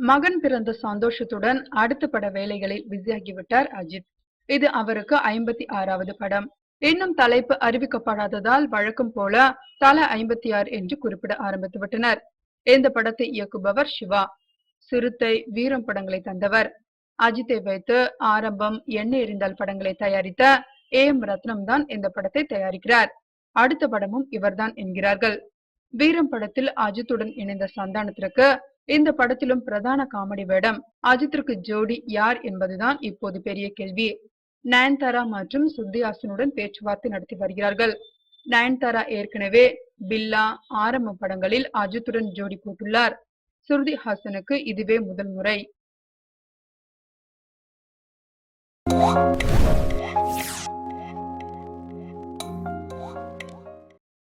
மகன் பிறந்த சந்தோஷத்துடன் அடுத்த பட வேலைகளில் பிஸியாகிவிட்டார் அஜித். இது அவருக்கு 56வது படம். இன்னும் தலைப்பு அறிவிக்கப்படாததால் வழக்கம் போல தல 56 என்று குறிப்பிட ஆரம்பித்துவிட்டனர். இந்த படத்தை இயக்குபவர் சிவா. சிறுத்தை, வீரம் படங்களை தந்தவர். அஜித்தை வைத்து ஆரம்பம், எண்ணெய் எரிந்தால் படங்களை தயாரித்த AM ரத்னம் தான் இந்த படத்தை தயாரிக்கிறார். அடுத்த படமும் இவர்தான் என்கிறார்கள். வீரம் படத்தில் அஜித்துடன் இணைந்த சந்தானத்திற்கு இந்த படத்திலும் பிரதான காமெடி வேடம். அஜித்திற்கு ஜோடி யார் என்பதுதான் இப்போது பெரிய கேள்வி. நயன்தாரா மற்றும் ஸ்ருதி ஹாசனுடன் பேச்சுவார்த்தை நடத்தி வருகிறார்கள். நயன்தாரா ஏற்கனவே பில்லா, ஆரம்பம் படங்களில் அஜித்துடன் ஜோடி போட்டுள்ளார். ஸ்ருதி ஹாசனுக்கு இதுவே முதல் முறை.